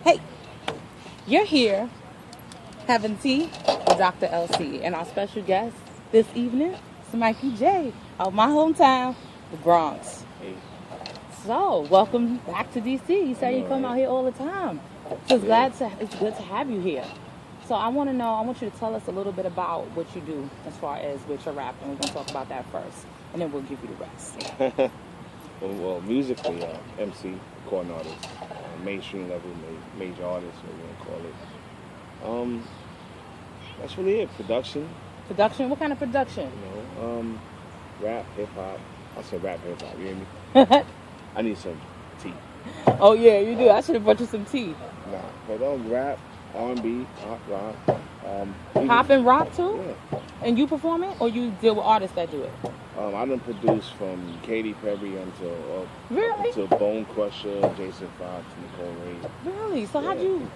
Hey, you're here having tea with Dr. LC, and our special guest this evening is Mikey Jay of my hometown, the Bronx. Hey. So, welcome back to DC. You say you come out here all the time. So it's good to have you here. So I want you to tell us a little bit about what you do as far as with your rap, and we're going to talk about that first, and then we'll give you the rest. well, musically, MC, recording artist, mainstream level, major artist, what you want to call it. That's really it. Production. Production? What kind of production? Rap, hip hop. I said rap, hip hop. You hear me? I need some tea. Oh yeah, you do. I should have brought you some tea. Nah, but rap, R&B, pop, rock. Pop and rock too? Yeah. And you perform it, or you deal with artists that do it? I done produced from Katy Perry until Bone Crusher, Jason Fox, Nicole Ray. Really? So how'd you?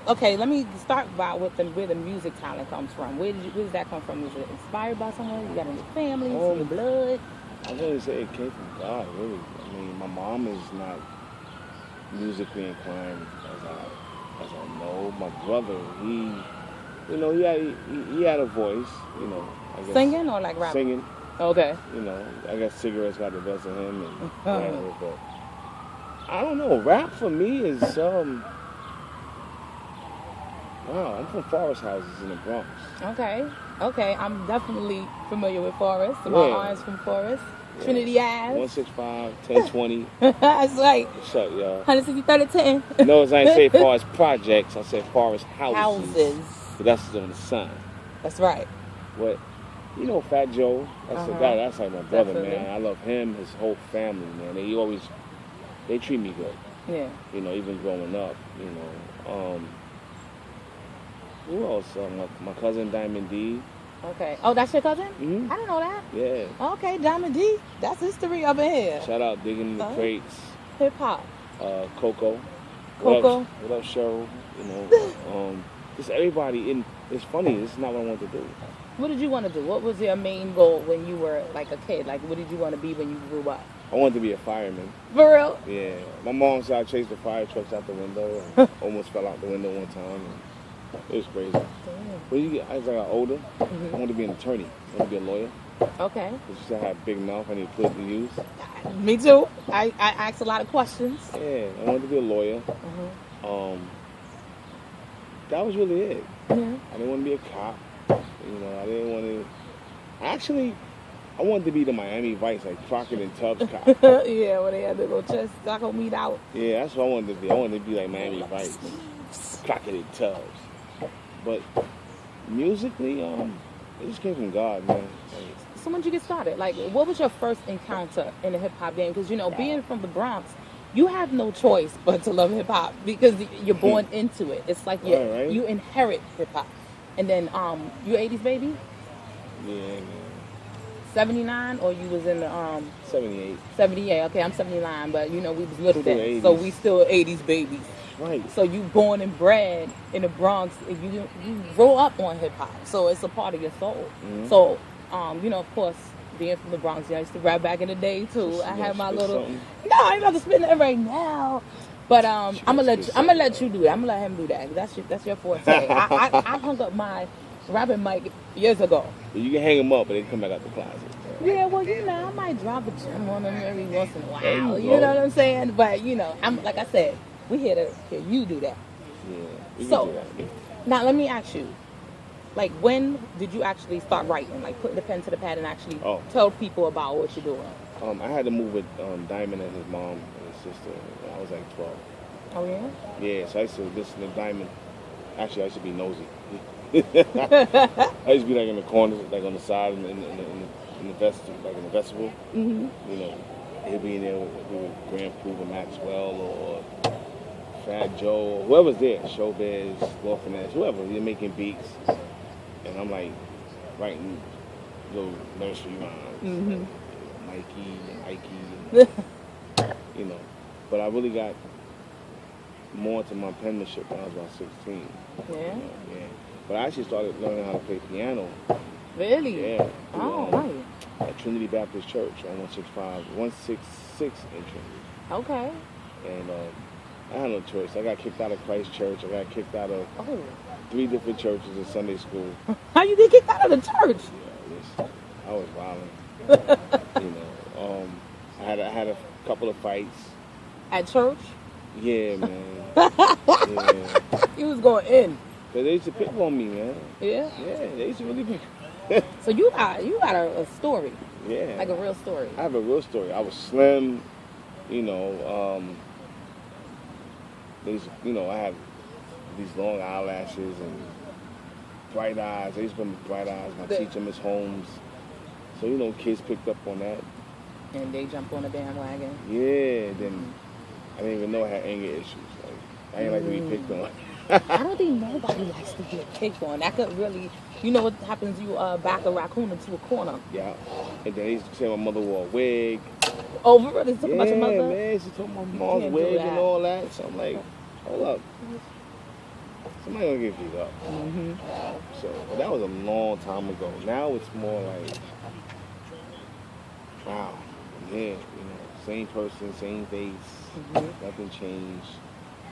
Okay, let me start by where the music talent comes from. Where does that come from? Is it inspired by someone? You got in your family, in your blood? I really say it came from God. Really, I mean, my mom is not musically inclined as I know. My brother, he had a voice. I guess, singing or like rapping? Singing. Okay. I guess cigarettes got the best of him and whatever, but I don't know. Rap for me is I'm from Forest Houses in the Bronx. Okay. I'm definitely familiar with Forest. My aunt's from Forest. Yeah. Trinity Ave. 165, 1020. That's right. What's up, y'all? 160, 10. No, I ain't say Forest Projects. I said Forest Houses. So that's on the sign. That's right. What? Fat Joe. That's the guy. That's like my brother, Definitely. man. I love him, his whole family, man. They treat me good. Yeah. Even growing up. Who else? My cousin Diamond D. Okay. Oh, that's your cousin? Mm-hmm. I didn't know that. Yeah. Okay, Diamond D. That's history up in here. Shout out Digging in the Crates. Hip hop. Coco. Coco. What up, Cheryl? Just everybody. And it's funny. This is not what I wanted to do. What did you want to do? What was your main goal when you were like a kid? Like, what did you want to be when you grew up? I wanted to be a fireman. For real? Yeah. My mom said I chased the fire trucks out the window and almost fell out the window one time. And it was crazy. Damn. As I got older, I wanted to be an attorney. I wanted to be a lawyer. Okay. Because I had a big mouth I need to use. Me too. I asked a lot of questions. Yeah. I wanted to be a lawyer. That was really it. Yeah. I didn't want to be a cop. I didn't want to. Actually, I wanted to be the Miami Vice, like Crockett and Tubbs cop. Yeah, when they had the little chest taco meat out. Yeah, that's what I wanted to be. I wanted to be like Miami Vice, Crockett and Tubbs. But musically, it just came from God, man. So when did you get started? Like, what was your first encounter in the hip hop game? Because being from the Bronx, you have no choice but to love hip hop because you're born into it. It's like you inherit hip hop. And then, you 80s baby? Yeah, man. 79, or you was in the 78. 78. Okay, I'm 79, but we was little Still then, 80s. so we still 80s babies. Right. So you born and bred in the Bronx, and you grow up on hip hop, so it's a part of your soul. Mm-hmm. So, of course, being from the Bronx, I used to rap back in the day too. I had my little. Something. No, I ain't about to spit that right now. But I'm gonna let you do it. I'm gonna let him do that. That's your forte. I hung up my Rapper Mike years ago. You can hang them up, but they come back out the closet. Yeah, well, I might drop a gem on them every once in a while. You know what I'm saying? But I'm like I said, we here to hear you do that. Yeah. So do that. now let me ask you, like, when did you actually start writing? Like, putting the pen to the pad and actually tell people about what you're doing? I had to move with Diamond and his mom and his sister when I was like 12. Oh yeah? Yeah, so I used to listen to Diamond. Actually, I used to be nosy. I used to be like in the corner, like on the side, in the vestibule. Mm-hmm. He'd be in there with Grand Proof and Maxwell or Fat Joe or whoever's there, Showbiz, Law Finesse, whoever. They're making beats, and I'm like writing little nursery rhymes, Mikey, But I really got more to my penmanship when I was about 16. Yeah. Yeah. But I actually started learning how to play piano. Really? Yeah. Right. At Trinity Baptist Church on 166 in Trinity. Okay. And I had no choice. I got kicked out of Christ Church. I got kicked out of 3 different churches in Sunday school. How you get kicked out of the church? Yeah, I was violent. You know, I had a couple of fights. At church? Yeah, man. Yeah. You was going in. But they used to pick on me, man. Yeah? Yeah, they used to really pick. So you got a story. Yeah. Like a real story. I have a real story. I was slim, you know, I had these long eyelashes and bright eyes. I used to put bright eyes. My teacher, Miss Holmes. So, you know, kids picked up on that. And they jumped on the bandwagon. Yeah, then I didn't even know I had anger issues. Like, I ain't like to be picked on. I don't think nobody likes to get picked on. That could really, you know what happens, you back a raccoon into a corner. Yeah. And then they used to say my mother wore a wig. Oh, really? Talk about your mother? Yeah, man. She told my mom's wig and all that. So I'm like, hold up. Somebody gonna get beat up. So but that was a long time ago. Now it's more like, wow, yeah, you know, same person, same face, nothing changed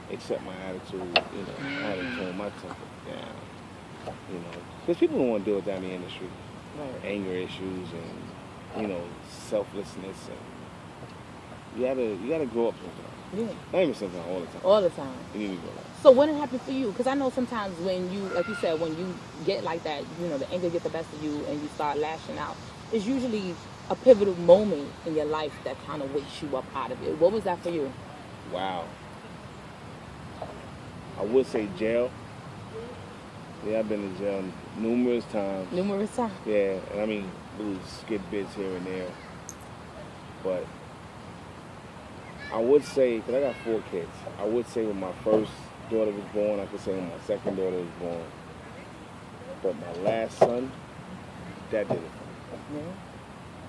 except my attitude. You know, I had to tone my temper down. You know, because people don't want to deal with that in the industry. Right. Anger issues and, you know, selflessness, and you gotta grow up sometimes. Yeah. Not even sometimes, all the time. All the time. You need to grow up. So when it happened for you, because I know sometimes when you, like you said, when you get like that, you know, the anger gets the best of you and you start lashing out, it's usually a pivotal moment in your life that kind of wakes you up out of it. What was that for you? Wow. I would say jail. Yeah, I've been in jail numerous times. Numerous times? Yeah, and I mean, little skid bits here and there. But I would say, because I got 4 kids, I would say when my first daughter was born, I could say when my second daughter was born. But my last son, that did it for me. Yeah.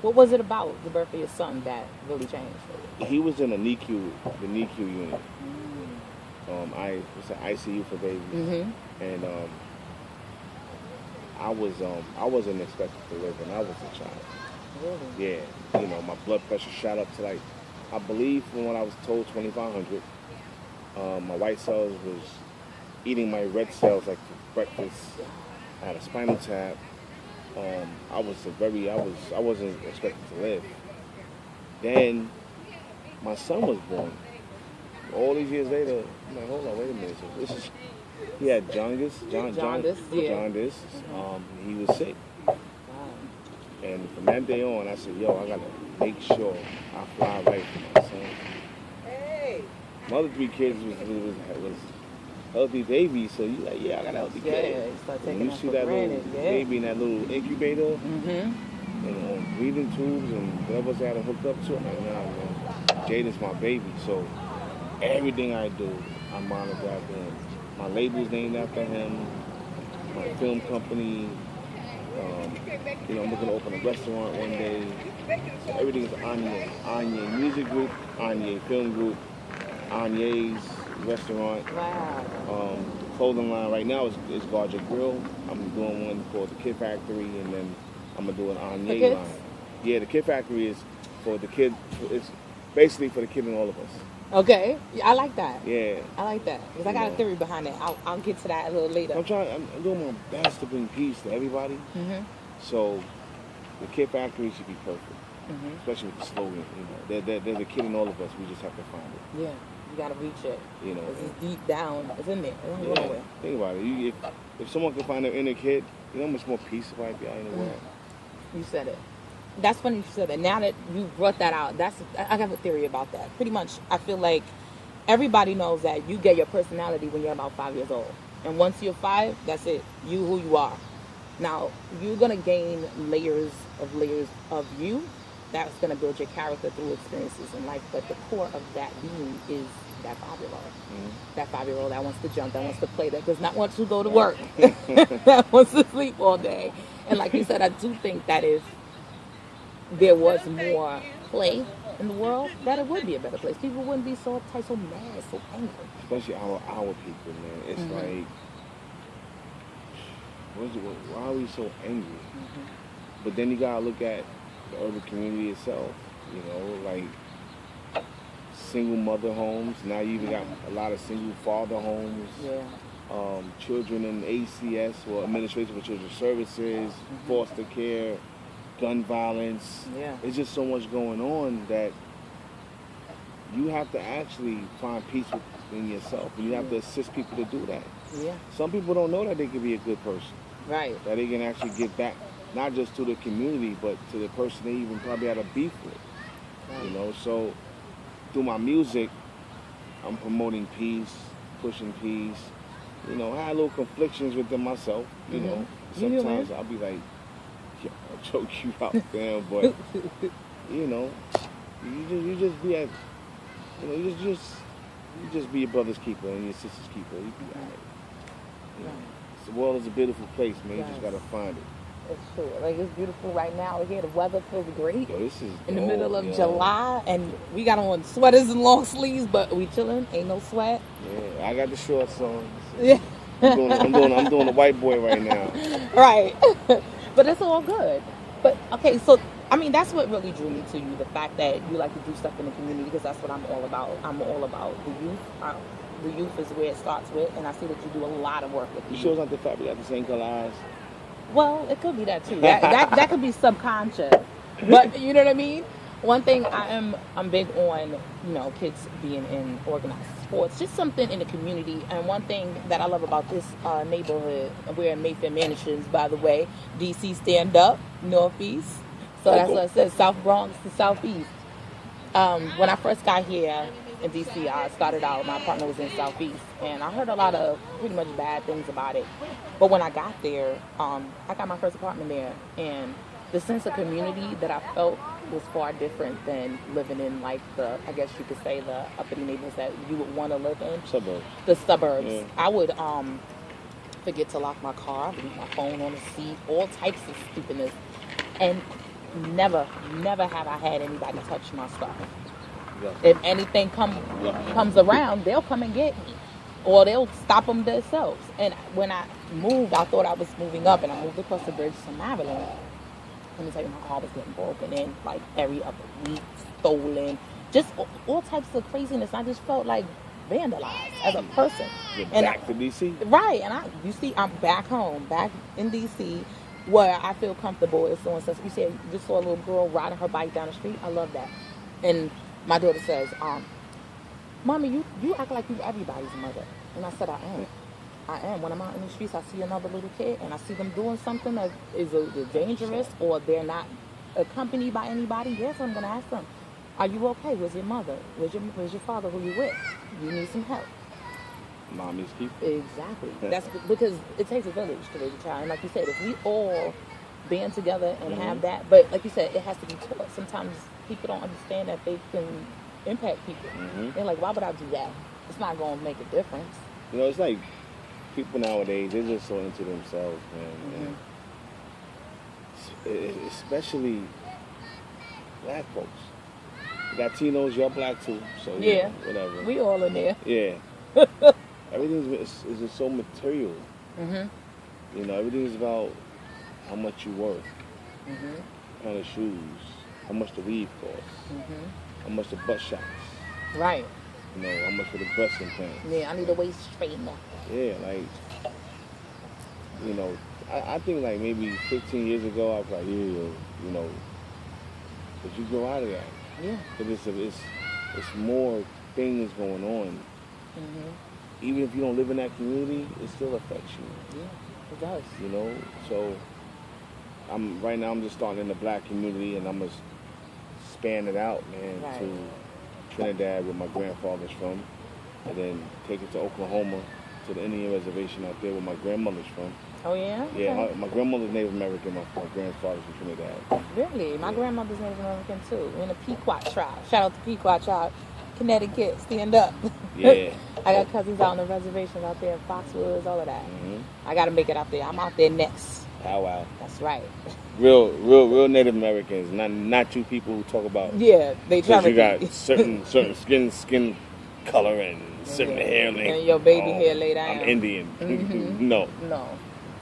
What was it about the birth of your son that really changed for you? He was in the NICU unit. It's an ICU for babies. And I wasn't expected to live when I was a child. Really? Yeah, you know, my blood pressure shot up to like, I believe from what I was told, 2,500. My white cells was eating my red cells like for breakfast. I had a spinal tap. I wasn't expected to live. Then my son was born. All these years later, I'm like, hold on, wait a minute. So he had jaundice. Jaundice. He was sick. Wow. And from that day on, I said, yo, I gotta make sure I fly right for my son. Hey. My other 3 kids was healthy babies, so you like, yeah, I got a healthy kid. Yeah, you start taking you that see for that granted, little baby in that little incubator, Mm-hmm. and breathing tubes and whatever else I had to hook up to, I'm like, nah, man, Jaden's my baby. So everything I do, I monitor after him. My label's named after him. My film company. You know, I'm looking to open a restaurant one day. So everything's Anye. Anye Music Group, Anye Film Group, Anye's Restaurant. Wow. Clothing line right now is Guard Your Grill. I'm doing one called the Kid Factory, and then I'm gonna do an Anye line. Yeah, the Kid Factory is for the kid. It's basically for the kid in all of us. Okay, yeah, I like that. Yeah, I like that because I got a theory behind it. I'll get to that a little later. I'm doing my best to bring peace to everybody. So the Kid Factory should be perfect, especially with the slogan. You know, they're the kid in all of us. We just have to find it. Yeah, you gotta reach it. You know, it's deep down. It's in there. It's yeah, nowhere. think about it. If someone can find their inner kid, you know how much more peace might be out in the world. You said it. That's funny you said that. Now that you brought that out, I have a theory about that. Pretty much, I feel like everybody knows that you get your personality when you're about 5 years old. And once you're 5, that's it. You who you are. Now, you're going to gain layers of you. That's going to build your character through experiences in life. But the core of that being is that 5-year-old. That 5-year-old that wants to jump, that wants to play, that does not want to go to work, that wants to sleep all day. And like you said, I do think that if there was more play in the world, that it would be a better place. People wouldn't be so uptight, so mad, so angry. Especially our people, man. It's like, why are we so angry? But then you gotta look at the urban community itself. You know, like single mother homes. Now you even got a lot of single father homes. Yeah. Children in ACS, or Administration for Children's Services, foster care, gun violence. Yeah. It's just so much going on that you have to actually find peace within yourself, and you have to assist people to do that. Yeah. Some people don't know that they can be a good person, Right. that they can actually give back, not just to the community, but to the person they even probably had a beef with. Right. You know, so through my music, I'm promoting peace, pushing peace. You know, I had little conflictions within myself. You know, sometimes I'll be like, yo, I'll choke you out, damn, but you know, you just be at, you know, you just be your brother's keeper and your sister's keeper. You be all right. You know, the world is a beautiful place, man. You just gotta find it. It's true. Like, it's beautiful right now here. The weather feels great. Yo, this is in the middle of July, and we got on sweaters and long sleeves, but we chilling. Ain't no sweat. Yeah, I got the shorts on. Yeah. I'm doing the white boy right now. Right. But it's all good. But okay, so I mean, that's what really drew me to you, the fact that you like to do stuff in the community, because that's what I'm all about. I'm all about the youth. The youth is where it starts with, and I see that you do a lot of work with the You youth. sure it's not the fact we got the same color eyes? Well, it could be that too. That could be subconscious. But you know what I mean? One thing I'm big on, you know, kids being in organized sports, just something in the community. And one thing that I love about this neighborhood, we're in Mayfair Mansions, by the way. DC stand up, Northeast. So that's what I said, South Bronx to Southeast. When I first got here in DC, I started out, my partner was in Southeast, and I heard a lot of pretty much bad things about it. But when I got there, I got my first apartment there, and the sense of community that I felt was far different than living in, like, the, I guess you could say, the uppity neighborhoods that you would want to live in. Suburbs. The suburbs. Yeah. I would forget to lock my car, leave my phone on the seat, all types of stupidness, and never have I had anybody touch my stuff. If anything comes around, they'll come and get me, or they'll stop them themselves. And when I moved, I thought I was moving up, and I moved across the bridge to Maryland. Let me tell you, my car was getting broken in like every other week, stolen, just all types of craziness. I just felt like vandalized as a person. You're and back to DC? Right, and you see, I'm back home, back in DC, where I feel comfortable. If someone says, you said you just saw a little girl riding her bike down the street, I love that. And my daughter says, Mommy, you act like you're everybody's mother. And I said, I am. When I'm out in the streets, I see another little kid, and I see them doing something that is dangerous, or they're not accompanied by anybody. Yes, I'm going to ask them, are you okay? Where's your mother? Where's your father? Who you with? You need some help. Mommy's keeper. Exactly. That's because it takes a village to raise a child. And like you said, if we all band together and have that, but like you said, it has to be taught. Sometimes people don't understand that they can impact people. They're like, why would I do that? It's not going to make a difference. You know, it's like people nowadays, they're just so into themselves, man. Especially black folks. Latinos, you're black too, so yeah, whatever. We all in there. Yeah. Everything is just so material. You know, everything is about how much you worth, what kind of shoes, how much the weave costs, how much the butt shots. Right. You know, how much for the breast implants. Yeah, I need a waist straightener. Yeah, like, you know, I think like maybe 15 years ago, I was like, you know, but you grow out of that. Yeah. Because it's more things going on. Even if you don't live in that community, it still affects you. Yeah, it does. You know, so right now I'm just starting in the black community, and I'm gonna span it out, man, to Trinidad, where my grandfather's from, and then take it to Oklahoma, to the Indian reservation out there where my grandmother's from. Oh, yeah? Yeah, Okay. my grandmother's Native American, my grandfather's from Trinidad. Really? My grandmother's Native American, too. We're in the Pequot tribe. Shout out to Pequot tribe. Connecticut, stand up. Yeah. I got cousins out on the reservation out there in Foxwoods, all of that. I got to make it out there. I'm out there next. Pow wow. That's right. Real Native Americans, not you people who talk about. Yeah, they try to. You got certain skin color and certain hair length. And your baby hair laid out. I'm Indian. No.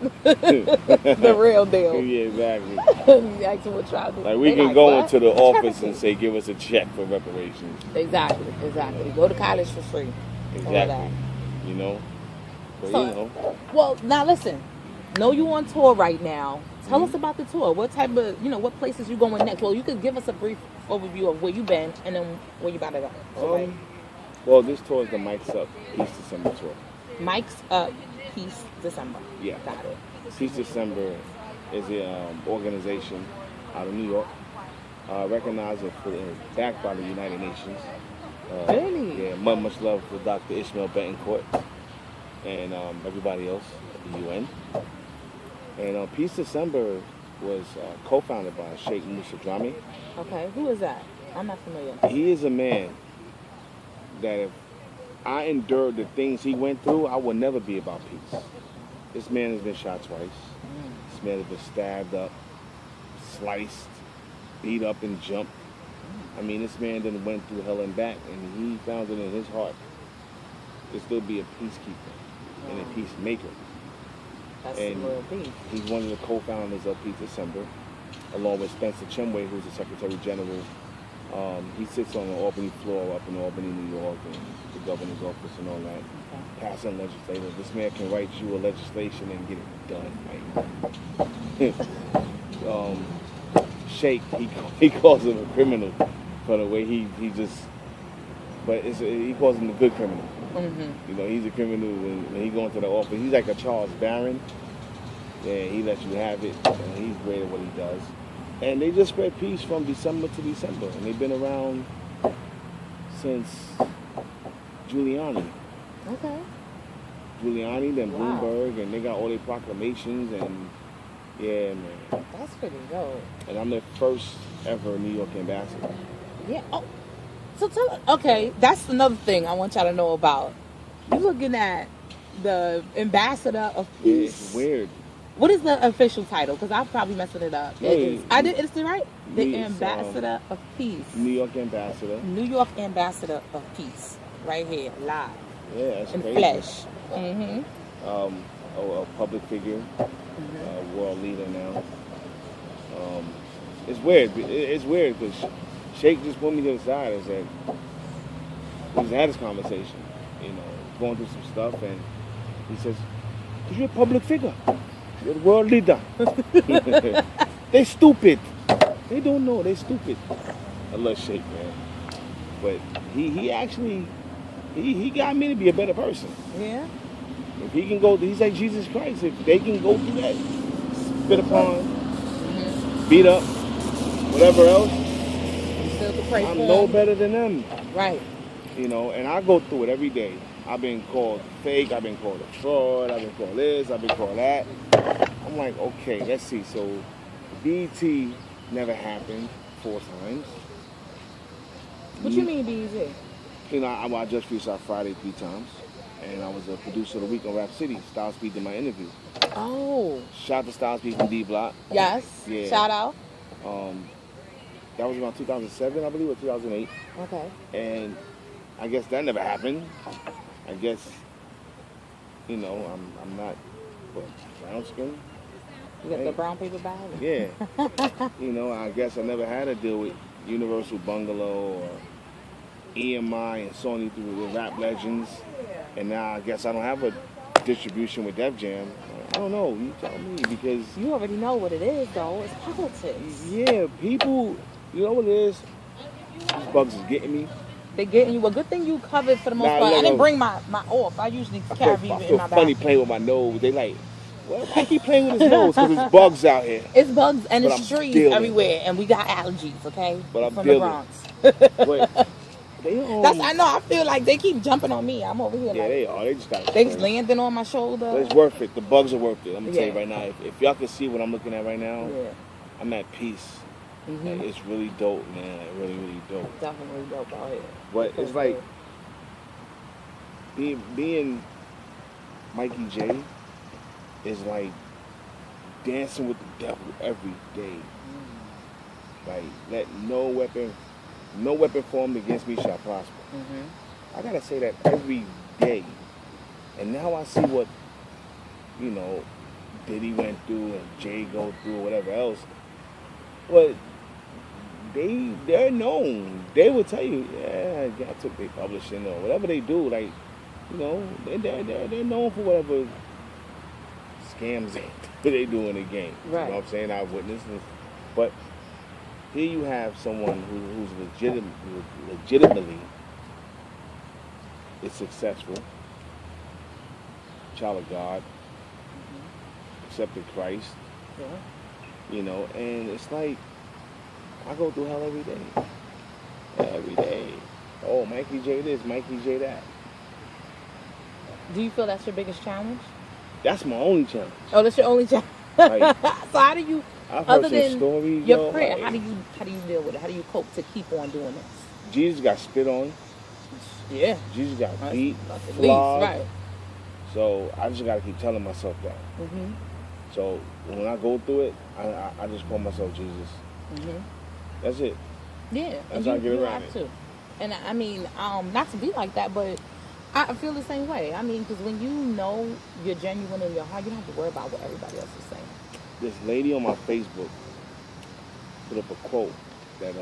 The real deal. Yeah, exactly. You ask them what y'all do. Like we They can go what? into the office Charity. and say, give us a check for reparations. Exactly. Go to college for free. All that. Exactly. You know? But So, you know. well, now listen. Know you on tour right now. Tell us about the tour. What type of, what places you going next? Well, you could give us a brief overview of where you been and then where you about to go. So, Well, this tour is the Mike's Up Peace December tour. Mike's Up Peace December. Yeah. Got it. Peace December is an organization out of New York, recognized backed by the United Nations. Really? Yeah, much love for Dr. Ishmael Betancourt and everybody else at the UN. And Peace December was co-founded by Sheikh Musa Drami. Okay, who is that? I'm not familiar. He is a man that if I endured the things he went through, I would never be about peace. This man has been shot twice. This man has been stabbed up, sliced, beat up, and jumped. I mean, this man then went through hell and back, and he found it in his heart to still be a peacekeeper and a peacemaker. That's And some real peace. he's one of the co-founders of Peace December, along with Spencer Chenway, who's the Secretary General. He sits on the Albany floor up in Albany, New York, and the governor's office and all that. Passing legislative. This man can write you a legislation and get it done. Sheikh, he calls him a criminal for the way he just, but he calls him a good criminal. Mm-hmm. You know, he's a criminal when he goes into the office. He's like a Charles Barron. Yeah, he lets you have it, and he's great at what he does. And they just spread peace from December to December, and they've been around since Giuliani. Okay. Giuliani, then Wow. Bloomberg, and they got all their proclamations, and yeah, man. That's pretty dope. And I'm their first ever New York ambassador. Yeah. Oh, so okay, that's another thing I want y'all to know about. You looking at the ambassador of Yeah, peace. it's weird. What is the official title? Because I'm probably messing it up. No, It's the right? The it's, ambassador of peace. New York ambassador. New York ambassador of peace. Right here, live. Yeah, that's In crazy. flesh. Mm-hmm. A public figure, world leader now. It's weird. It's weird because Sheikh just pulled me to the side and said, we just had this conversation, going through some stuff, and he says, because you're a public figure. You're the world leader. They stupid. They don't know. They stupid. I love Sheikh, man. But he actually, he got me to be a better person. Yeah. If he can go, he's like Jesus Christ. If they can go through that, spit upon, beat up, whatever else, You still can pray I'm for no him. better than them. Right. And I go through it every day. I've been called fake, I've been called a fraud, I've been called this, I've been called that. I'm like, okay, let's see. So BET never happened 4 times. What you mean, BZ? I just freestyle Friday 3 times. And I was a producer of the week on Rap City. Styles P did my interview. Oh. Shout out to Styles P from D Block. Yes. Yeah. Shout out. That was around 2007, I believe, or 2008. Okay. And I guess that never happened. I guess, I'm not, brown skin? You got the brown paper bag? Yeah. I guess I never had to deal with Universal Bungalow or EMI and Sony through the Rap Legends. And now I guess I don't have a distribution with Def Jam. I don't know. You tell me, because You already know what it is, though. It's politics. yeah, people, you know what it is? These bugs is getting me. They getting you. A good thing you covered for the most Nah, part. I no. didn't bring my off. I usually carry it I in feel my funny bag. playing with my nose. They like, why keep playing with his nose? Because there's bugs out here. It's bugs and But it's I'm trees dealing. everywhere, and we got allergies. Okay, But I'm from dealing. the Bronx. But they I know. I feel like they keep jumping on me. I'm over here. Yeah, like, they are. They just got they just landing on my shoulder. But it's worth it. The bugs are worth it. I'm going to tell you Yeah. right now. If y'all can see what I'm looking at right now, Yeah. I'm at peace. Mhm. Like, it's really dope, man. Like, really, really dope. Definitely dope out here. But it's like being Mikey Jay is like dancing with the devil every day. Like, let no weapon formed against me shall prosper. I gotta say that every day. And now I see what, Diddy went through and Jay go through or whatever else. But they're known. They will tell you, yeah, I took their publishing or whatever they do. Like, you know, they're known for whatever scams they do in the game. Right. You know what I'm saying? Eyewitness. But here you have someone who's legitimately is successful, child of God, accepted Christ. Yeah. You know, and it's like I go through hell every day. Every day. Oh, Mikey Jay this, Mikey Jay that. Do you feel that's your biggest challenge? That's my only challenge. Oh, that's your only challenge. Like, so how do you, I've heard other some than stories, your prayer, like, how do you deal with it? How do you cope to keep on doing this? Jesus got spit on. Yeah. Jesus got beat, At least, flogged. right. So I just gotta keep telling myself that. Mm-hmm. So when I go through it, I just call myself Jesus. Mm-hmm. That's it. Yeah. That's how I get around have it. to. And I mean, not to be like that, but I feel the same way. I mean, because when you know you're genuine in your heart, you don't have to worry about what everybody else is saying. This lady on my Facebook put up a quote that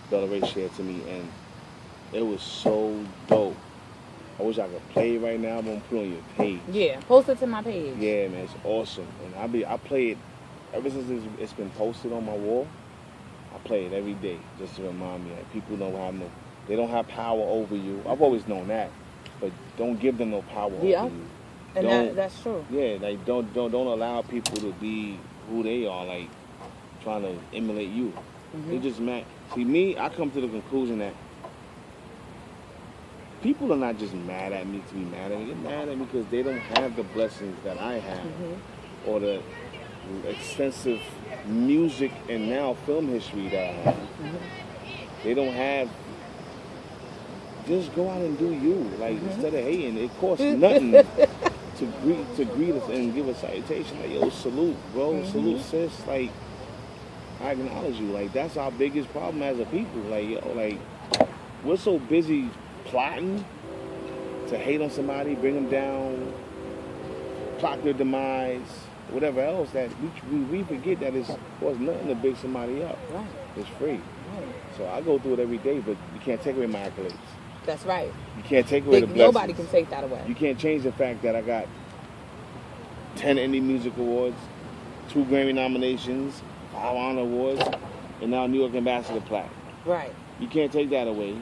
Bella Ray shared to me, and it was so dope. I wish I could play it right now, but I'm gonna put it on your page. Yeah, post it to my page. Yeah, man, it's awesome. And I play it ever since it's been posted on my wall. I play it every day just to remind me that people they don't have power over you. I've always known that, but don't give them no power over you. And that's true. Yeah, like don't allow people to be who they are, like trying to emulate you. Mm-hmm. They just mad. See me, I come to the conclusion that people are not just mad at me to be mad at me. They're mad at me because they don't have the blessings that I have, Mm-hmm. or the extensive music and now film history that I have. Mm-hmm. They don't have. Just go out and do you. Like, Mm-hmm. instead of hating, it costs nothing to greet us and give a salutation. Like, yo, salute, bro. Mm-hmm. Salute, sis. Like, I acknowledge you. Like, that's our biggest problem as a people. Like, yo, like, we're so busy plotting to hate on somebody, bring them down, plot their demise, whatever else, that we forget that it's costs nothing to big somebody up. Right. It's free. Right. So I go through it every day, but you can't take away my accolades. That's right. You can't take away the blessings. Nobody can take that away. You can't change the fact that I got 10 Indie Music Awards, 2 Grammy nominations, 5 Honor Awards, and now New York Ambassador Plaque. Right. You can't take that away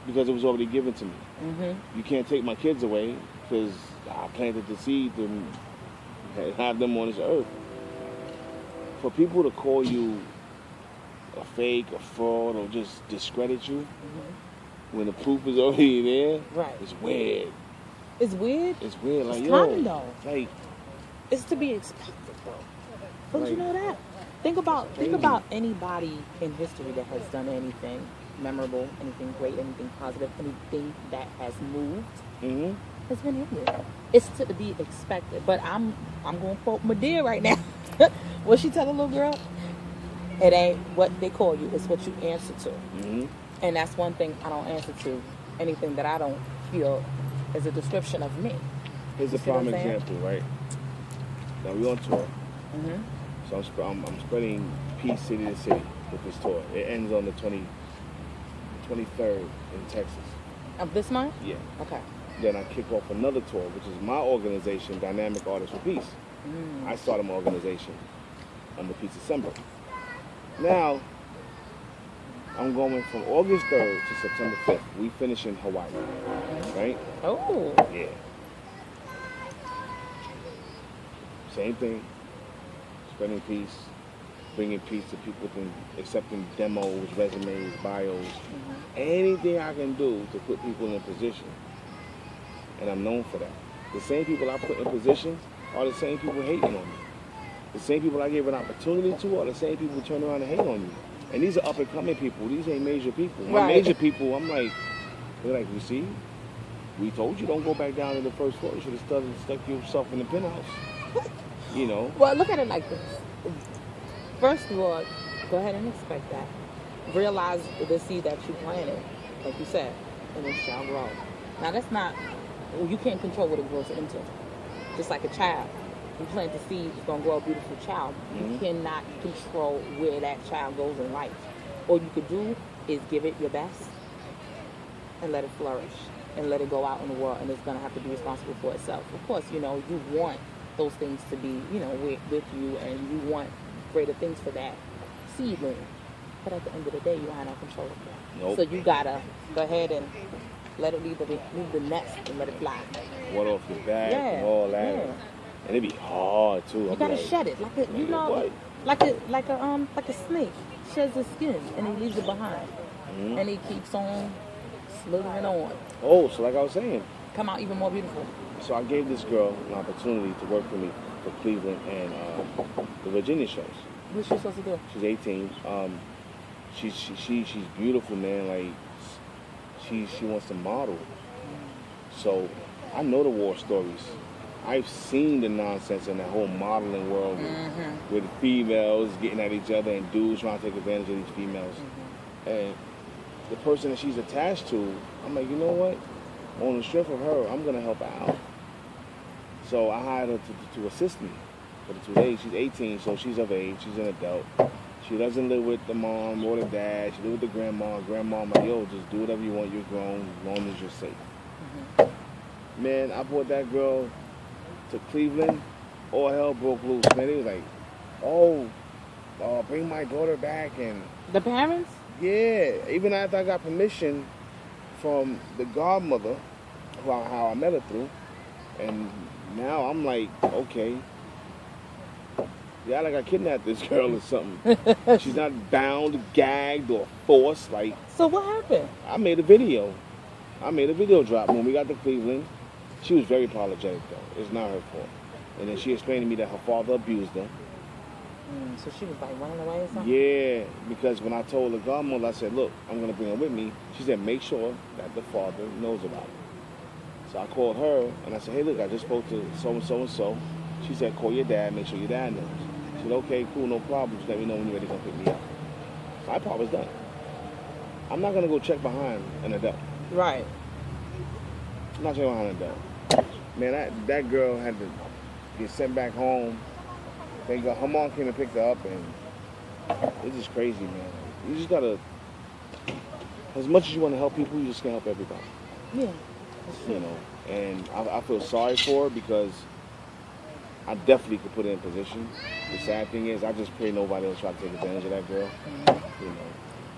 because it was already given to me. Mm-hmm. You can't take my kids away because I planted the seed to have them on this earth. For people to call you a fake, a fraud, or just discredit you when the proof is already there, Right. it's weird. It's weird. It's weird. Like, It's yo, common, though. like, It's to be expected, though. Don't you Right. know that? Think about anybody in history that has done anything memorable, anything great, anything positive, anything that has moved. mm-hmm. Has been in there. It's to be expected. But I'm going to quote Madea right now. What she tell the little girl? It ain't what they call you. It's what you answer to. Mm-hmm. And that's one thing I don't answer to. Anything that I don't feel is a description of me. Here's a See what prime I'm saying? example, right? Now we're on tour, Mm-hmm. so I'm spreading peace city to city with this tour. It ends on the 23rd in Texas. Of this month? Yeah. Okay. Then I kick off another tour, which is my organization, Dynamic Artists for Peace. I started my organization under Peace December. Now, I'm going from August 3rd to September 5th. We finish in Hawaii, right? Oh. Yeah. Same thing. Spreading peace, bringing peace to people, accepting demos, resumes, bios, anything I can do to put people in a position. And I'm known for that. The same people I put in position are the same people hating on me. The same people I gave an opportunity to are the same people who turn around and hate on you. And these are up and coming people. These ain't major people. My Right. major people, I'm like, they're like, you see, we told you don't go back down to the first floor. You should have stuck yourself in the penthouse. You know? Well, look at it like this. First of all, go ahead and expect that. Realize the seed that you planted, like you said, and it shall grow. Now, that's not, you can't control what it grows into. Just like a child. You plant the seed, it's gonna grow a beautiful child. You cannot control where that child goes in life. All you could do is give it your best and let it flourish and let it go out in the world, and it's gonna have to be responsible for itself. Of course, you know, you want those things to be, you know, with you, and you want greater things for that seedling. But at the end of the day, you don't have no control of that. Nope. So you gotta go ahead and let it leave the nest and let it fly. What off your back and all that. Yeah. And it be hard too. You gotta shed it, like a, you know, like a snake sheds his skin and he leaves it behind, and he keeps on slithering on. Oh, so like I was saying, Come out even more beautiful. so I gave this girl an opportunity to work for me for Cleveland and the Virginia shows. What's she supposed to do? She's 18. She's beautiful, man. Like she wants to model. So I know the war stories. I've seen the nonsense in that whole modeling world with females getting at each other and dudes trying to take advantage of these females. And the person that she's attached to, I'm like, you know what? On the strength of her, I'm gonna help her out. So I hired her to assist me for the 2 days. She's 18, so she's of age. She's an adult. She doesn't live with the mom or the dad. She lives with the grandma. Grandma, I'm like, yo, just do whatever you want. You're grown, as long as you're safe. Man, I brought that girl to Cleveland. All hell broke loose. Man, they was like, bring my daughter back. And The parents? yeah, even after I got permission from the godmother, how I met her through, and now I'm like, okay, yeah, like I kidnapped this girl or something. She's not bound, gagged, or forced. Like, So what happened? I made a video. I made a video drop when we got to Cleveland. She was very apologetic though. It's not her fault. And then she explained to me that her father abused her. So she was like running away or something? Yeah, because when I told the godmother, I said, look, I'm going to bring her with me. She said, make sure that the father knows about it. So I called her, and I said, hey, look, I just spoke to so-and-so and so. She said, call your dad, make sure your dad knows. I said, okay, cool, no problem. Just let me know when you're ready to come pick me up. My part was done. I'm not going to go check behind an adult. Right. I'm not checking behind an adult. Man, that girl had to get sent back home. Thank God her mom came and picked her up, and it's just crazy, man. You just gotta, as much as you want to help people, you just can't help everybody. Yeah. You know, and I feel sorry for her because I definitely could put her in position. The sad thing is, I just pray nobody else try to take advantage of that girl. You know.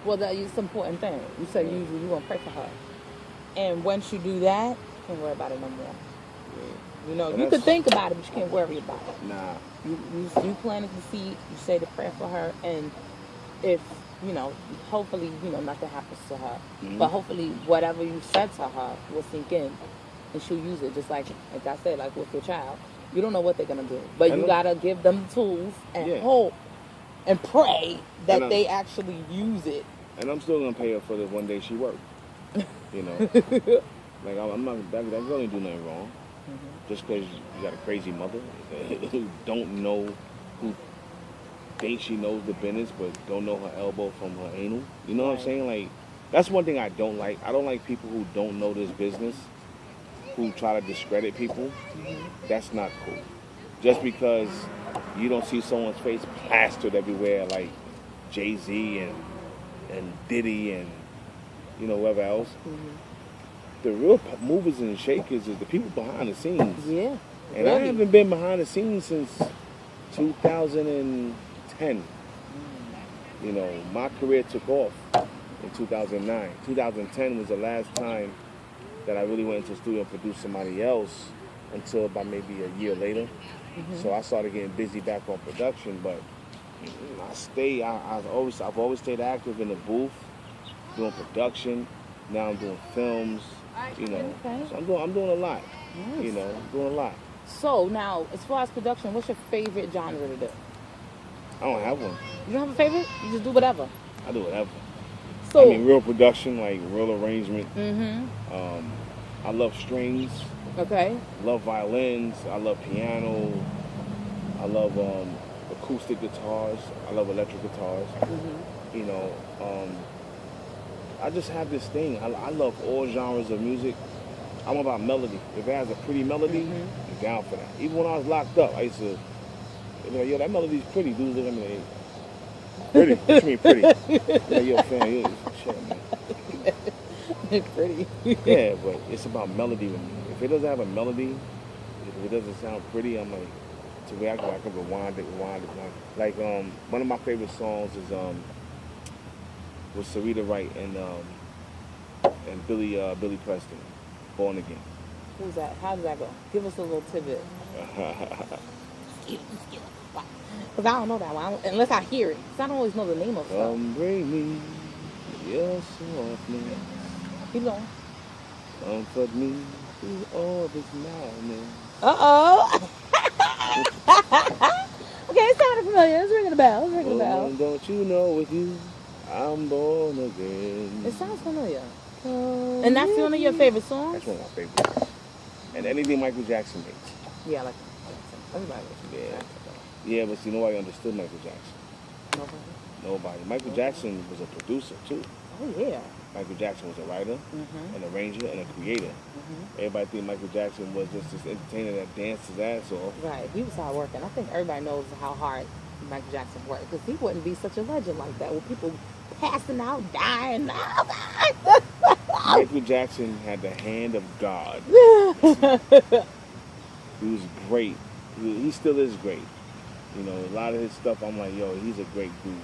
Well, that is an important thing. You said usually you want to pray for her. And once you do that, you can't worry about it no more. Yeah. You know, And you could think about it, but you can't worry about it. Nah. You planted the seed, you say the prayer for her, and if, you know, hopefully, you know, nothing happens to her. But hopefully whatever you said to her will sink in and she'll use it, just like I said, like with your child. You don't know what they're going to do. But you got to give them the tools and hope and pray that they actually use it. And I'm still going to pay her for the one day she worked. You know. Like, I'm not, that girl ain't do nothing wrong. Just because you got a crazy mother who don't know, who thinks she knows the business but don't know her elbow from her anal. You know what I'm saying? Like, that's one thing I don't like. I don't like people who don't know this business, who try to discredit people. That's not cool. Just because you don't see someone's face plastered everywhere like Jay-Z and Diddy and, you know, whoever else. The real movers and shakers is the people behind the scenes. Yeah. And I haven't been behind the scenes since 2010. You know, my career took off in 2009. 2010 was the last time that I really went into the studio and produced somebody else until about maybe a year later. So I started getting busy back on production, but I've always stayed active in the booth, doing production. Now I'm doing films. You know, so I'm doing a lot. Nice. You know, I'm doing a lot. So now, as far as production, what's your favorite genre to do? I don't have one. You don't have a favorite? You just do whatever. I do whatever. So, I mean, real production, like real arrangement. I love strings. Okay. Love violins. I love piano. I love acoustic guitars. I love electric guitars. You know, I just have this thing. I love all genres of music. I'm about melody. If it has a pretty melody, I'm down for that. Even when I was locked up, I used to be like, yo, that melody's pretty, dude. Look at me. Pretty? What you mean pretty? Like, yo, fam, yo, shut up, man. Pretty. Yeah, but it's about melody with me. If it doesn't have a melody, if it doesn't sound pretty, I'm like, to where I can rewind it. Like, one of my favorite songs is was Sarita Wright and Billy Preston, Born Again. Who's that? How does that go? Give us a little tidbit. Because I don't know that one, unless I hear it. Because I don't always know the name of it. Come bring me your softness. Keep going. Comfort me through all this madness. Uh-oh. Okay, it sounded familiar. It's ringing a bell. It's ringing a bell. Don't you know with you, I'm born again. It sounds familiar. And that's one of your favorite songs? That's one of my favorites. And anything Michael Jackson makes. Yeah, I like everybody. Yeah, but see, nobody understood Michael Jackson. Nobody. Michael Jackson was a producer, too. Oh, yeah. Michael Jackson was a writer, an arranger, and a creator. Everybody think Michael Jackson was just this entertainer that danced his ass off. Right. He was hard working. I think everybody knows how hard Michael Jackson worked. Because he wouldn't be such a legend like that with people passing out, dying. Michael Jackson had the hand of God. He was great. He still is great. You know, a lot of his stuff, I'm like, yo, he's a great dude.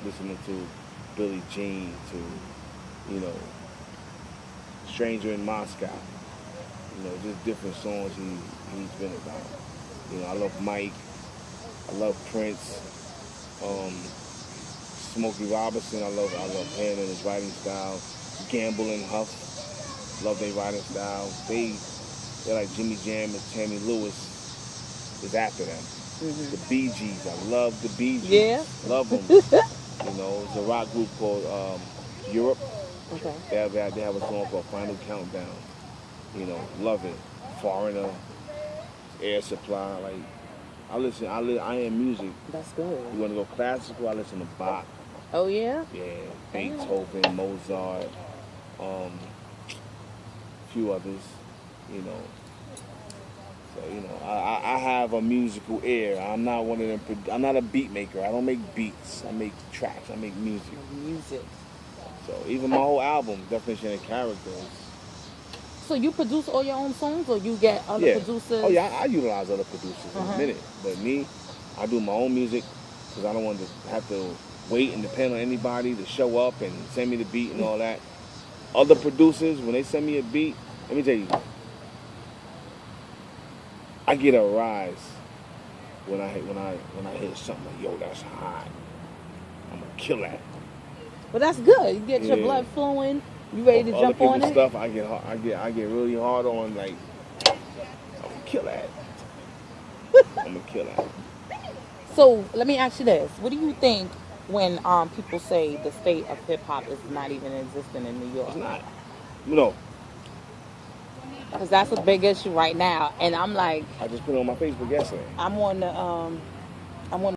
Listening to Billie Jean, to, you know, Stranger in Moscow. You know, just different songs he's been about. You know, I love Mike. I love Prince. Smokey Robinson, I love him and his writing style. Gamble and Huff, love their writing style. They're like Jimmy Jam and Tammy Lewis is after them. The Bee Gees, I love the Bee Gees. Yeah. Love them. You know, it's a rock group called Europe. Okay. They have a song called Final Countdown. You know, love it. Foreigner, Air Supply, like I am music. That's good. You want to go classical? I listen to Bach. Oh yeah. Yeah, Beethoven, Mozart, a few others. You know. So you know, I have a musical ear. I'm not one of them. I'm not a beat maker. I don't make beats. I make tracks. I make music. Music. So even my whole album, Definition of Character. So you produce all your own songs, or you get other producers? Oh yeah, I utilize other producers in a minute. But me, I do my own music because I don't want to have to wait and depend on anybody to show up and send me the beat and all that. Other producers, when they send me a beat, let me tell you, I get a rise when I hit something like, yo, that's hot. I'm gonna kill that. Well, that's good. You get your blood flowing. You ready to jump on it? Stuff I get really hard on. Like, I'm gonna kill that. I'm gonna kill that. So let me ask you this: what do you think when people say the state of hip hop is not even existing in New York? It's not. No. Because that's a big issue right now, and I'm like, I just put it on my Facebook yesterday. I'm on